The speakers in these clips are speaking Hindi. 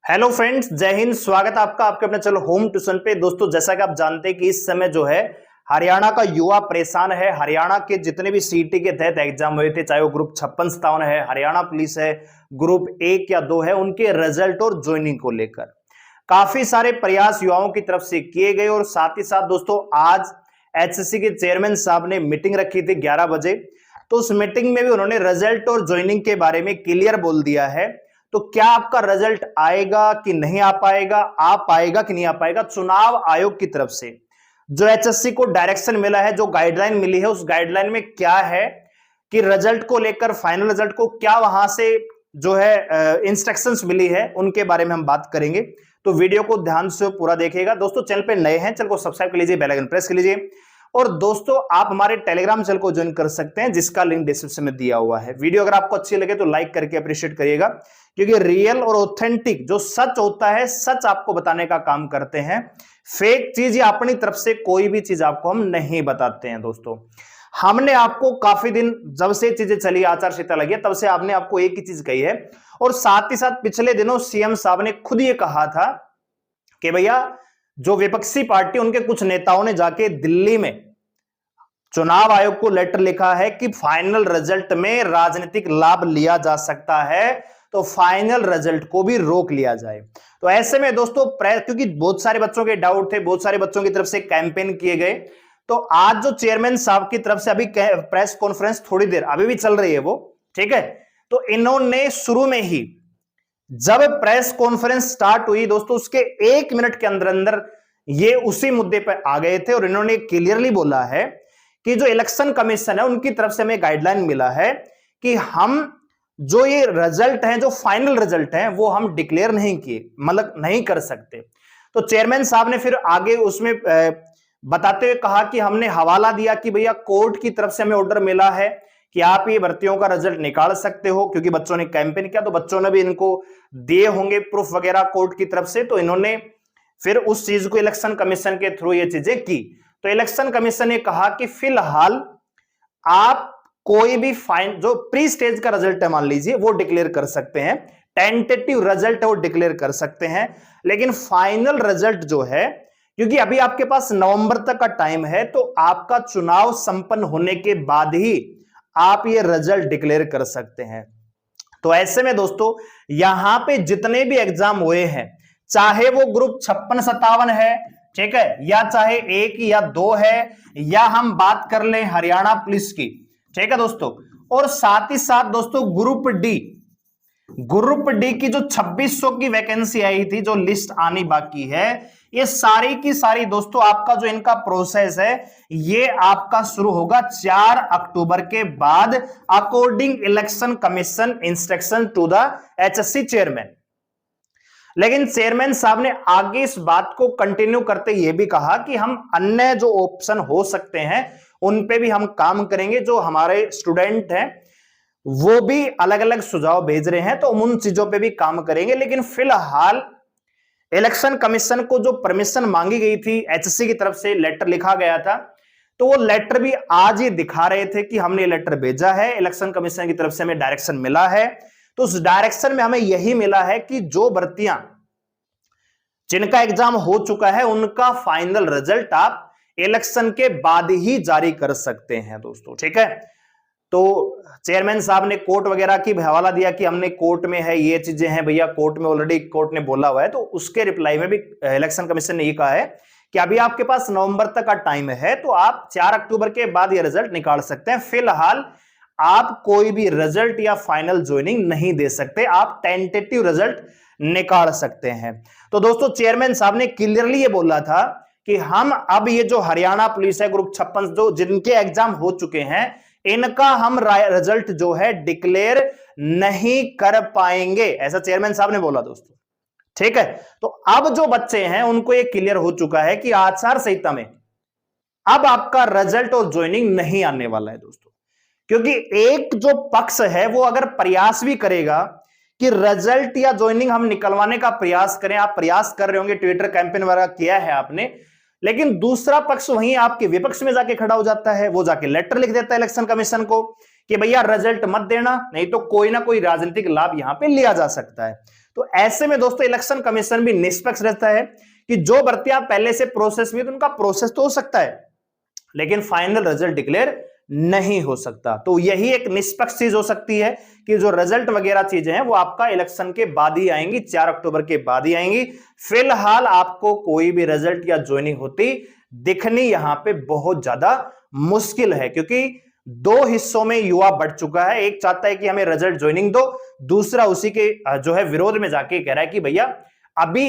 हेलो फ्रेंड्स, जय हिंद। स्वागत है आपका आपके अपने चलो होम ट्यूशन पे। दोस्तों, जैसा कि आप जानते हैं कि इस समय जो है हरियाणा का युवा परेशान है। हरियाणा के जितने भी सीटी के तहत एग्जाम हुए थे, चाहे वो ग्रुप 56-57 है, हरियाणा पुलिस है, ग्रुप 1 या 2 है, उनके रिजल्ट और ज्वाइनिंग को लेकर काफी सारे प्रयास युवाओं की तरफ से किए गए। और साथ ही साथ दोस्तों, आज एचएससी के चेयरमैन साहब ने मीटिंग रखी थी 11 बजे। तो उस मीटिंग में भी उन्होंने रिजल्ट और ज्वाइनिंग के बारे में क्लियर बोल दिया है। तो क्या आपका रिजल्ट आएगा कि नहीं आ पाएगा कि नहीं आ पाएगा, चुनाव आयोग की तरफ से जो एचएससी को डायरेक्शन मिला है, जो गाइडलाइन मिली है, उस गाइडलाइन में क्या है कि रिजल्ट को लेकर, फाइनल रिजल्ट को क्या वहां से जो है इंस्ट्रक्शंस मिली है, उनके बारे में हम बात करेंगे। तो वीडियो को ध्यान से पूरा देखिएगा। दोस्तों, चैनल पे नए हैं, चैनल को सब्सक्राइब कर लीजिए, बेल आइकन प्रेस कर लीजिए। और दोस्तों, आप हमारे टेलीग्राम चैनल को ज्वाइन कर सकते हैं, जिसका लिंक डिस्क्रिप्शन में दिया हुआ है। वीडियो अगर आपको अच्छी लगे तो लाइक करके अप्रिशिएट करिएगा, क्योंकि रियल और ऑथेंटिक जो सच होता है, सच आपको बताने का काम करते हैं। फेक चीज या अपनी तरफ से कोई भी चीज आपको हम नहीं बताते हैं। दोस्तों, हमने आपको काफी दिन, जब से चीजें चली, आचार संहिता लगी, तब से आपने आपको एक ही चीज कही है। और साथ ही साथ पिछले दिनों सीएम साहब ने खुद ये कहा था कि भैया, जो विपक्षी पार्टी, उनके कुछ नेताओं ने जाके दिल्ली में चुनाव आयोग को लेटर लिखा है कि फाइनल रिजल्ट में राजनीतिक लाभ लिया जा सकता है, तो फाइनल रिजल्ट को भी रोक लिया जाए। तो ऐसे में दोस्तों, क्योंकि बहुत सारे बच्चों के डाउट थे, बहुत सारे बच्चों की तरफ से कैंपेन किए गए, तो आज जो चेयरमैन साहब की तरफ से अभी प्रेस कॉन्फ्रेंस थोड़ी देर अभी भी चल रही है वो, ठीक है। तो इन्होंने शुरू में ही जब प्रेस कॉन्फ्रेंस स्टार्ट हुई दोस्तों, उसके 1 मिनट के अंदर अंदर ये उसी मुद्दे पर आ गए थे। और इन्होंने क्लियरली बोला है कि जो इलेक्शन कमीशन है, उनकी तरफ से हमें गाइडलाइन मिला है कि हम जो ये रिजल्ट है, जो फाइनल रिजल्ट है, वो हम डिक्लेयर नहीं किए, मतलब नहीं कर सकते। तो चेयरमैन साहब ने फिर आगे उसमें बताते हुए कहा कि हमने हवाला दिया कि भैया, कोर्ट की तरफ से हमें ऑर्डर मिला है कि आप ये भर्तियों का रिजल्ट निकाल सकते हो, क्योंकि बच्चों ने कैंपेन किया, तो बच्चों ने भी इनको दिए होंगे प्रूफ वगैरह कोर्ट की तरफ से। तो इन्होंने फिर उस चीज को इलेक्शन कमीशन के थ्रू ये चीजें की। तो इलेक्शन कमीशन ने कहा कि फिलहाल आप कोई भी जो प्री स्टेज का रिजल्ट है, मान लीजिए, वो डिक्लेयर कर सकते हैं, टेंटेटिव रिजल्ट है वो डिक्लेयर कर सकते हैं। लेकिन फाइनल रिजल्ट जो है, क्योंकि अभी आपके पास नवंबर तक का टाइम है, तो आपका चुनाव संपन्न होने के बाद ही आप ये रिजल्ट डिक्लेयर कर सकते हैं। तो ऐसे में दोस्तों, यहां पे जितने भी एग्जाम हुए हैं, चाहे वो ग्रुप 56-57 है, ठीक है, या चाहे 1 या 2 है, या हम बात कर लें हरियाणा पुलिस की, ठीक है दोस्तों। और साथ ही साथ दोस्तों, ग्रुप डी की जो 2600 की वैकेंसी आई थी, जो लिस्ट आनी बाकी है, ये सारी की सारी दोस्तों, आपका जो इनका प्रोसेस है, ये आपका शुरू होगा 4 अक्टूबर के बाद, according election commission instruction to the HSC chairman. लेकिन चेयरमैन साहब ने आगे इस बात को कंटिन्यू करते यह भी कहा कि हम अन्य जो ऑप्शन हो सकते हैं, उन पे भी हम काम करेंगे। जो हमारे स्टूडेंट हैं, वो भी अलग अलग सुझाव भेज रहे हैं, तो उन चीजों पे भी काम करेंगे। लेकिन फिलहाल इलेक्शन कमीशन को जो परमिशन मांगी गई थी, एचएससी की तरफ से लेटर लिखा गया था, तो वो लेटर भी आज ही दिखा रहे थे कि हमने लेटर भेजा है, इलेक्शन कमीशन की तरफ से हमें डायरेक्शन मिला है। तो उस डायरेक्शन में हमें यही मिला है कि जो भर्तियां, जिनका एग्जाम हो चुका है, उनका फाइनल रिजल्ट आप इलेक्शन के बाद ही जारी कर सकते हैं दोस्तों, ठीक है। तो चेयरमैन साहब ने कोर्ट वगैरह की हवाला दिया कि हमने कोर्ट में है, ये चीजें हैं भैया, कोर्ट में ऑलरेडी कोर्ट ने बोला हुआ है। तो उसके रिप्लाई में भी इलेक्शन कमीशन ने ये कहा है कि अभी आपके पास नवंबर तक का टाइम है, तो आप 4 अक्टूबर के बाद ये रिजल्ट निकाल सकते हैं। फिलहाल आप कोई भी रिजल्ट या फाइनल ज्वाइनिंग नहीं दे सकते, आप टेंटेटिव रिजल्ट निकाल सकते हैं। तो दोस्तों, चेयरमैन साहब ने क्लियरली ये बोला था कि हम अब ये जो हरियाणा पुलिस है, ग्रुप 56, जो जिनके एग्जाम हो चुके हैं, इनका हम रिजल्ट जो है डिक्लेयर नहीं कर पाएंगे, ऐसा चेयरमैन साहब ने बोला दोस्तों, ठीक है। तो अब जो बच्चे हैं, उनको ये क्लियर हो चुका है कि आचार संहिता में अब आपका रिजल्ट और ज्वाइनिंग नहीं आने वाला है दोस्तों। क्योंकि एक जो पक्ष है, वो अगर प्रयास भी करेगा कि रिजल्ट या ज्वाइनिंग हम निकलवाने का प्रयास करें, आप प्रयास कर रहे होंगे, ट्विटर कैंपेन वगैरह किया है आपने, लेकिन दूसरा पक्ष वहीं आपके विपक्ष में जाके खड़ा हो जाता है। वो जाके लेटर लिख देता है इलेक्शन कमीशन को कि भैया रिजल्ट मत देना, नहीं तो कोई ना कोई राजनीतिक लाभ यहां पे लिया जा सकता है। तो ऐसे में दोस्तों इलेक्शन कमीशन भी निष्पक्ष रहता है कि जो भर्तियां पहले से प्रोसेस में, तो उनका प्रोसेस तो हो सकता है लेकिन फाइनल रिजल्ट डिक्लेयर नहीं हो सकता। तो यही एक निष्पक्ष चीज हो सकती है कि जो रिजल्ट वगैरह चीजें हैं वो आपका इलेक्शन के बाद ही आएंगी, 4 अक्टूबर के बाद ही आएंगी। फिलहाल आपको कोई भी रिजल्ट या ज्वाइनिंग होती दिखनी यहां पे बहुत ज्यादा मुश्किल है, क्योंकि 2 हिस्सों में युवा बढ़ चुका है। एक चाहता है कि हमें रिजल्ट ज्वाइनिंग दो, दूसरा उसी के जो है विरोध में जाके कह रहा है कि भैया अभी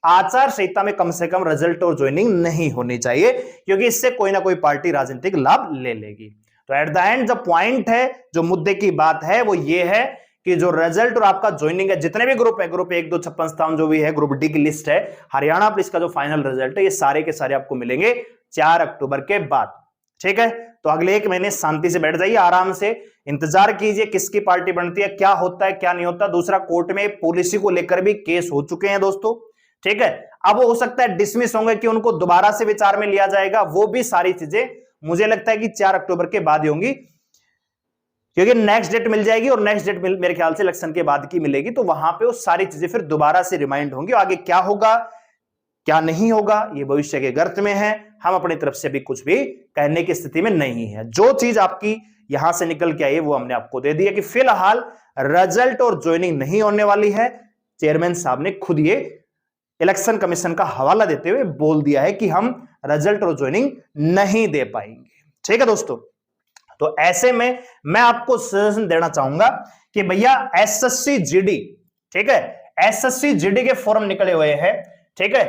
आचार संहिता में कम से कम रिजल्ट और ज्वाइनिंग नहीं होनी चाहिए, क्योंकि इससे कोई ना कोई पार्टी राजनीतिक लाभ ले लेगी। तो एट द एंड जो पॉइंट है, जो मुद्दे की बात है वो ये है कि जो रिजल्ट और आपका ज्वाइनिंग है, जितने भी ग्रुप है, ग्रुप 1, 2, 56 स्थान जो भी है, ग्रुप डी की लिस्ट है, हरियाणा पुलिस का जो फाइनल रिजल्ट है, ये सारे के सारे आपको मिलेंगे 4 अक्टूबर के बाद। ठीक है, तो अगले 1 महीने शांति से बैठ जाइए, आराम से इंतजार कीजिए किसकी पार्टी बनती है, क्या होता है क्या नहीं होता। दूसरा, कोर्ट में पॉलिसी को लेकर भी केस हो चुके हैं दोस्तों। ठीक है, अब वो हो सकता है डिसमिस होंगे कि उनको दोबारा से विचार में लिया जाएगा, वो भी सारी चीजें मुझे लगता है कि 4 अक्टूबर के बाद ही होंगी, क्योंकि नेक्स्ट डेट मिल जाएगी और नेक्स्ट डेट मेरे ख्याल से इलेक्शन के बाद की मिलेगी। तो वहां पे वो सारी चीजें फिर दोबारा से रिमाइंड होंगी। आगे क्या होगा क्या नहीं होगा ये भविष्य के गर्त में है, हम अपनी तरफ से भी कुछ भी कहने की स्थिति में नहीं है। जो चीज आपकी यहां से निकल के आई वो हमने आपको दे दी है कि फिलहाल रिजल्ट और ज्वाइनिंग नहीं होने वाली है। चेयरमैन साहब ने खुद ये इलेक्शन कमीशन का हवाला देते हुए बोल दिया है कि हम रिजल्ट और ज्वाइनिंग नहीं दे पाएंगे। ठीक है दोस्तों, तो ऐसे में मैं आपको सजेशन देना चाहूंगा कि भैया एसएससी जीडी, ठीक है, एसएससी जीडी के फॉर्म निकले हुए हैं। ठीक है,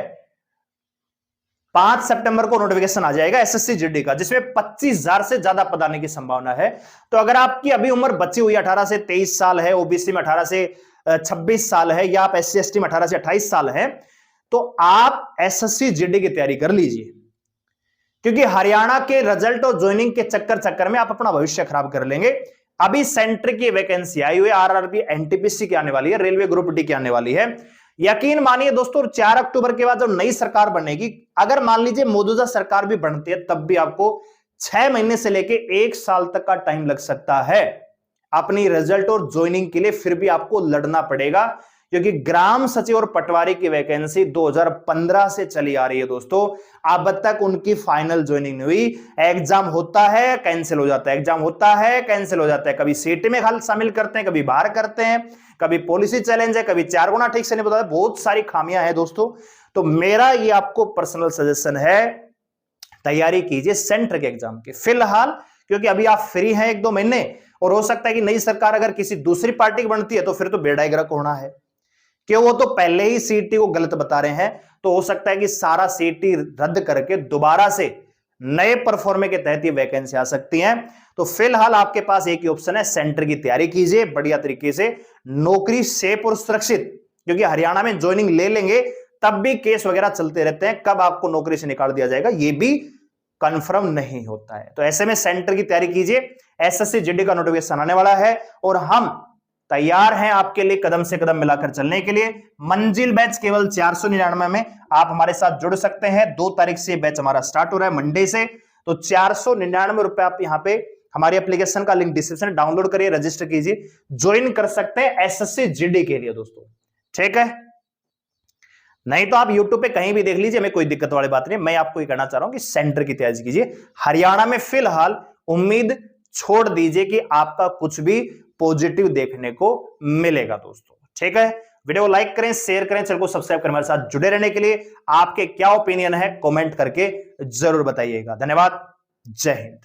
5 सितंबर को नोटिफिकेशन आ जाएगा एसएससी जीडी का, जिसमें 25,000 से ज्यादा पद आने की संभावना है। तो अगर आपकी अभी उम्र बची हुई 18 से 23 साल है, ओबीसी में 18 से 26 साल है, या आप एससी एसटी में 18 से 28 साल है, तो आप एसएससी जीडी की तैयारी कर लीजिए, क्योंकि हरियाणा के रिजल्ट और ज्वाइनिंग के चक्कर में आप अपना भविष्य खराब कर लेंगे। अभी सेंटर की वैकेंसी आई हुई, आरआरबी एनटीपीसी की आने वाली है, रेलवे ग्रुप डी की आने वाली है। यकीन मानिए दोस्तों, 4 अक्टूबर के बाद जब नई सरकार बनेगी, अगर मान लीजिए मौजूदा सरकार भी बनती है, तब भी आपको 6 महीने से लेके 1 साल तक का टाइम लग सकता है अपनी रिजल्ट और ज्वाइनिंग के लिए। फिर भी आपको लड़ना पड़ेगा, क्योंकि ग्राम सचिव और पटवारी की वैकेंसी 2015 से चली आ रही है दोस्तों, अब तक उनकी फाइनल ज्वाइनिंग नहीं हुई। एग्जाम होता है कैंसिल हो जाता है, एग्जाम होता है कैंसिल हो जाता है, कभी सीटी में खाली शामिल करते हैं, कभी बाहर करते हैं, कभी पॉलिसी चैलेंज है, कभी 4 गुना ठीक से नहीं बताते, बहुत सारी खामियां हैं दोस्तों। तो मेरा ये आपको पर्सनल सजेशन है, तैयारी कीजिए सेंटर के एग्जाम की फिलहाल, क्योंकि अभी आप फ्री हैं 1-2 महीने, और हो सकता है कि नई सरकार अगर किसी दूसरी पार्टी की बनती है तो फिर तो बेड़ा गर्क होना है, कि वो तो पहले ही सीटी को गलत बता रहे हैं। तो हो सकता है कि सारा सीटी रद्द करके दोबारा से नए परफॉर्मे के तहत ये वैकेंसी आ सकती हैं। तो फिलहाल आपके पास एक ही ऑप्शन है, सेंटर की तैयारी कीजिए बढ़िया तरीके से, नौकरी सेफ और सुरक्षित, क्योंकि हरियाणा में ज्वाइनिंग ले लेंगे तब भी केस वगैरह चलते रहते हैं, कब आपको नौकरी से निकाल दिया जाएगा ये भी कंफर्म नहीं होता है। तो ऐसे में सेंटर की तैयारी कीजिए, एसएससी जीडी का नोटिफिकेशन आने वाला है और हम तैयार हैं आपके लिए कदम से कदम मिलाकर चलने के लिए। मंजिल बैच केवल 499 में आप हमारे साथ जुड़ सकते हैं। 2 तारीख से बैच हमारा स्टार्ट हो रहा है, मंडे से। तो 499 रुपए आप यहाँ पे हमारी एप्लीकेशन का लिंक डिस्क्रिप्शन डाउनलोड करिए, रजिस्टर कीजिए, ज्वाइन कर सकते हैं एसएससी जीडी के लिए दोस्तों। ठीक है, नहीं तो आप यूट्यूब पे कहीं भी देख लीजिए, हमें कोई दिक्कत वाली बात नहीं। मैं आपको ये कहना चाह रहा हूं कि सेंटर की तैयारी कीजिए। हरियाणा में फिलहाल उम्मीद छोड़ दीजिए कि आपका कुछ भी पॉजिटिव देखने को मिलेगा दोस्तों। ठीक है, वीडियो को लाइक करें, शेयर करें, चैनल को सब्सक्राइब करें। हमारे साथ जुड़े रहने के लिए आपके क्या ओपिनियन है कमेंट करके जरूर बताइएगा। धन्यवाद, जय हिंद।